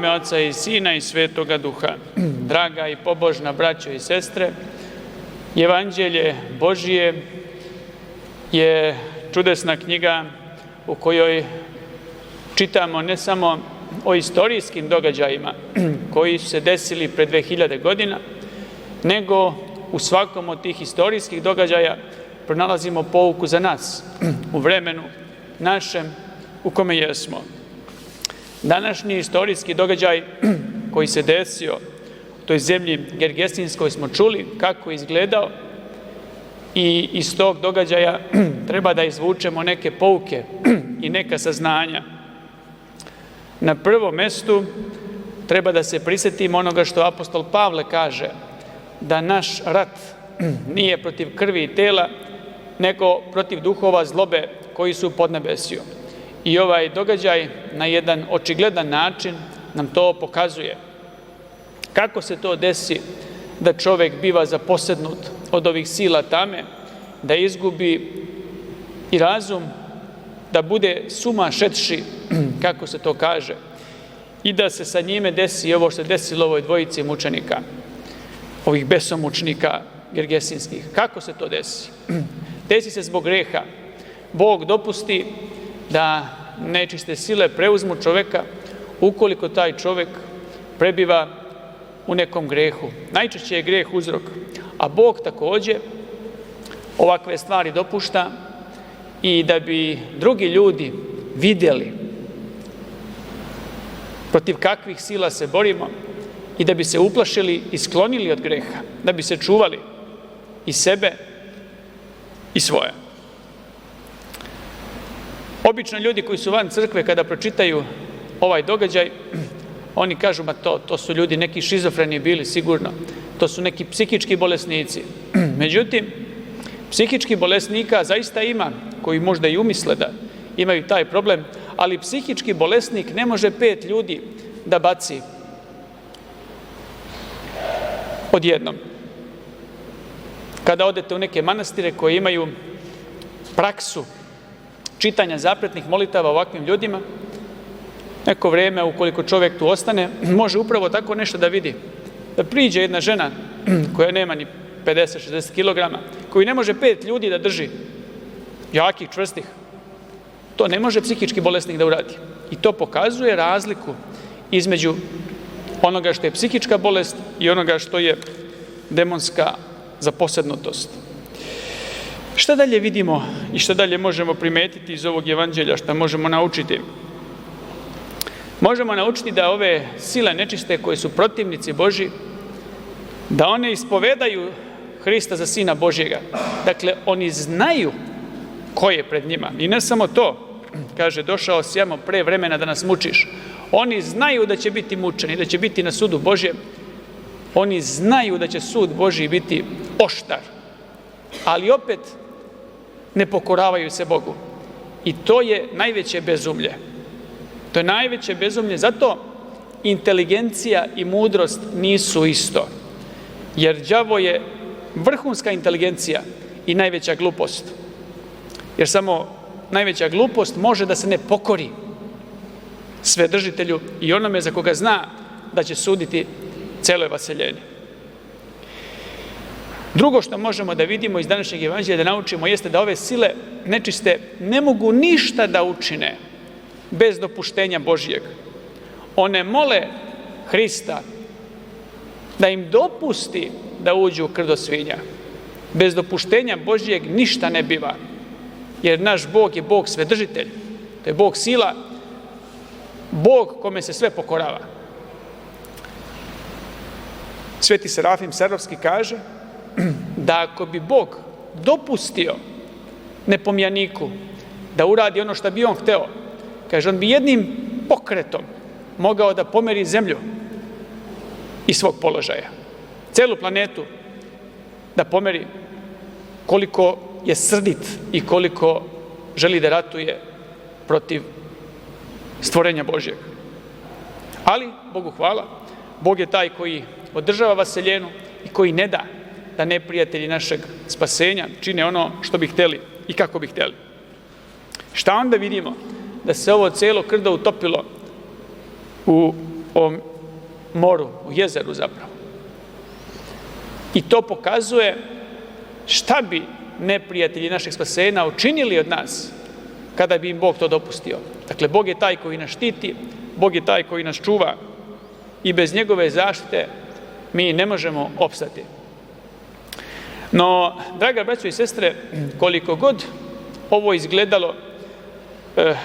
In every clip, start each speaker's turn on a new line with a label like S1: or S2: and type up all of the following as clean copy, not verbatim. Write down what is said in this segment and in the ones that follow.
S1: ime Oca i Sina i Svetoga Duha. Draga i pobožna braćo i sestre, Evanđelje Božije je čudesna knjiga u kojoj čitamo ne samo o istorijskim događajima koji su se desili pre 2000 godina, nego u svakom od tih istorijskih događaja pronalazimo pouku za nas u vremenu našem u kome jesmo. Današnji istorijski događaj koji se desio u toj zemlji Gergesinskoj smo čuli kako je izgledao i iz tog događaja treba da izvučemo neke pouke i neka saznanja. Na prvom mestu treba da se prisetimo onoga što apostol Pavle kaže, da naš rat nije protiv krvi i tela, nego protiv duhova zlobe koji su u podnebesju. I ovaj događaj na jedan očigledan način nam to pokazuje. Kako se to desi da čovek biva zaposednut od ovih sila tame, da izgubi i razum, da bude sumašetši, kako se to kaže, i da se sa njime desi ovo što se desilo ovoj dvojici mučenika, ovih besomučnika gergesinskih. Kako se to desi? Desi se zbog greha. Bog dopusti da nečiste sile preuzmu čoveka ukoliko taj čovek prebiva u nekom grehu. Najčešće je greh uzrok, a Bog takođe ovakve stvari dopušta i da bi drugi ljudi vidjeli protiv kakvih sila se borimo i da bi se uplašili i sklonili od greha, da bi se čuvali i sebe i svoje. Obično ljudi koji su van crkve kada pročitaju ovaj događaj, oni kažu, to su ljudi neki šizofreni bili sigurno, to su neki psihički bolesnici. Međutim, psihičkih bolesnika zaista ima, koji možda i umisle da imaju taj problem, ali psihički bolesnik ne može 5 ljudi da baci odjednom. Kada odete u neke manastire koje imaju praksu čitanja zapretnih molitava ovakvim ljudima, neko vreme, ukoliko čovjek tu ostane, može upravo tako nešto da vidi. Da priđe jedna žena koja nema ni 50-60 kilograma, koju ne može 5 ljudi da drži, jakih, čvrstih. To ne može psihički bolesnik da uradi. I to pokazuje razliku između onoga što je psihička bolest i onoga što je demonska zaposednutost. Šta dalje vidimo i šta dalje možemo primetiti iz ovog evanđelja, šta možemo naučiti? Možemo naučiti da ove sile nečiste koje su protivnici Božji, da one ispovedaju Hrista za Sina Božjega. Dakle, oni znaju ko je pred njima. I ne samo to, kaže, došao si jamo pre vremena da nas mučiš. Oni znaju da će biti mučeni, da će biti na sudu Božjem. Oni znaju da će sud Božji biti oštar. Ali opet ne pokoravaju se Bogu. I to je najveće bezumlje. To je najveće bezumlje. Zato inteligencija i mudrost nisu isto. Jer đavo je vrhunska inteligencija i najveća glupost. Jer samo najveća glupost može da se ne pokori Svedržitelju i onome za koga zna da će suditi celoj vaseljeni. Drugo što možemo da vidimo iz današnjeg evanđelja, da naučimo, jeste da ove sile nečiste ne mogu ništa da učine bez dopuštenja Božijeg. One mole Hrista da im dopusti da uđu u krdo svinja. Bez dopuštenja Božijeg ništa ne biva, jer naš Bog je Bog Svedržitelj, to je Bog sila, Bog kome se sve pokorava. Sveti Serafim Sarovski kaže da ako bi Bog dopustio nepomjaniku da uradi ono što bi on hteo, kaže, on bi jednim pokretom mogao da pomeri zemlju iz svog položaja. Celu planetu da pomeri koliko je srdit i koliko želi da ratuje protiv stvorenja Božjeg. Ali, Bogu hvala, Bog je taj koji održava vaseljenu i koji ne da da neprijatelji našeg spasenja čine ono što bi hteli i kako bi hteli. Šta onda vidimo? Da se ovo celo krdo utopilo u o moru, u jezeru zapravo. I to pokazuje šta bi neprijatelji našeg spasenja učinili od nas kada bi im Bog to dopustio. Dakle, Bog je taj koji nas štiti, Bog je taj koji nas čuva i bez njegove zaštite mi ne možemo opstati. No, draga braćo i sestre, koliko god ovo izgledalo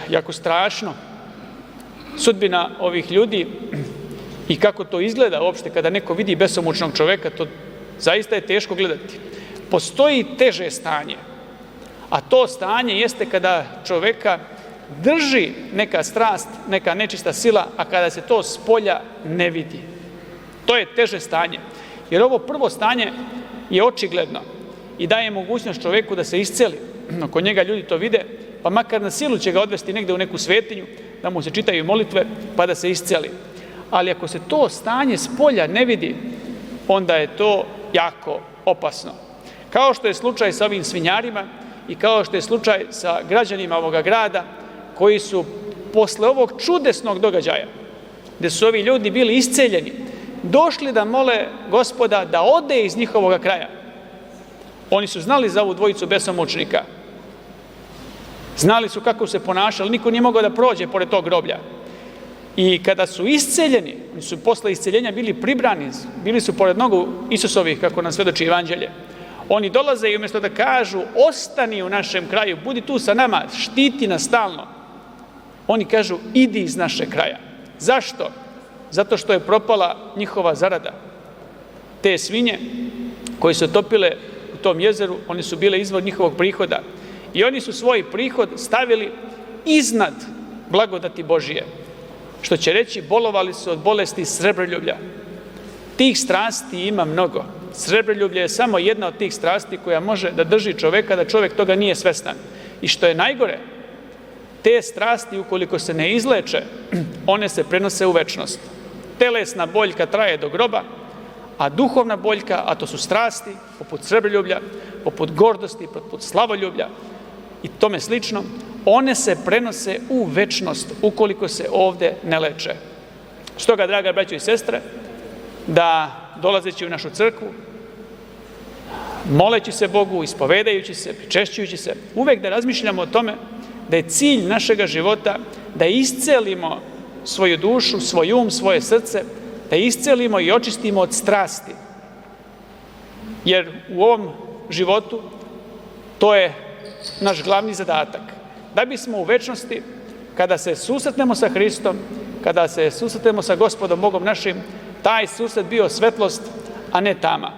S1: jako strašno, sudbina ovih ljudi i kako to izgleda uopšte kada neko vidi besomučnog čoveka, to zaista je teško gledati. Postoji teže stanje, a to stanje jeste kada čoveka drži neka strast, neka nečista sila, a kada se to spolja ne vidi. To je teže stanje, jer ovo prvo stanje je očigledno i daje mogućnost čoveku da se isceli. Kod njega ljudi to vide, pa makar na silu će ga odvesti negde u neku svetinju, da mu se čitaju molitve, pa da se isceli. Ali ako se to stanje spolja ne vidi, onda je to jako opasno. Kao što je slučaj sa ovim svinjarima i kao što je slučaj sa građanima ovoga grada, koji su posle ovog čudesnog događaja, gde su ovi ljudi bili isceljeni, došli da mole Gospoda da ode iz njihovog kraja. Oni su znali za ovu dvojicu besomučnika. Znali su kako se ponašali, niko nije mogao da prođe pored tog groblja. I kada su isceljeni, oni su posle isceljenja bili pribrani, bili su pored nogu Isusovih, kako nam svedoči Evanđelje. Oni dolaze i umjesto da kažu ostani u našem kraju, budi tu sa nama, štiti nas stalno, oni kažu idi iz našeg kraja. Zašto? Zato što je propala njihova zarada. Te svinje koje su topile u tom jezeru, one su bile izvor njihovog prihoda. I oni su svoj prihod stavili iznad blagodati Božije. Što će reći, bolovali su od bolesti srebroljublja. Tih strasti ima mnogo. Srebroljublje je samo jedna od tih strasti koja može da drži čoveka, da čovek toga nije svestan. I što je najgore, te strasti, ukoliko se ne izleče, one se prenose u večnost. Telesna boljka traje do groba, a duhovna boljka, a to su strasti, poput srebroljublja, poput gordosti, poput slavoljublja i tome slično, one se prenose u večnost ukoliko se ovde ne leče. Stoga, draga braćo i sestre, da dolazeći u našu crkvu, moleći se Bogu, ispovedajući se, pričešćujući se, uvek da razmišljamo o tome da je cilj našega života da iscelimo svoju dušu, svoj um, svoje srce, da iscelimo i očistimo od strasti. Jer u ovom životu to je naš glavni zadatak. Da bismo u večnosti, kada se susretnemo sa Hristom, kada se susretnemo sa Gospodom Bogom našim, taj susret bio svetlost, a ne tama.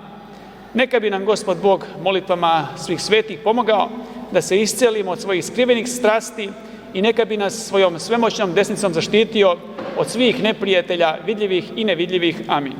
S1: Neka bi nam Gospod Bog molitvama svih svetih pomogao da se iscelimo od svojih skrivenih strasti i neka bi nas svojom svemoćnom desnicom zaštitio od svih neprijatelja, vidljivih i nevidljivih. Amin.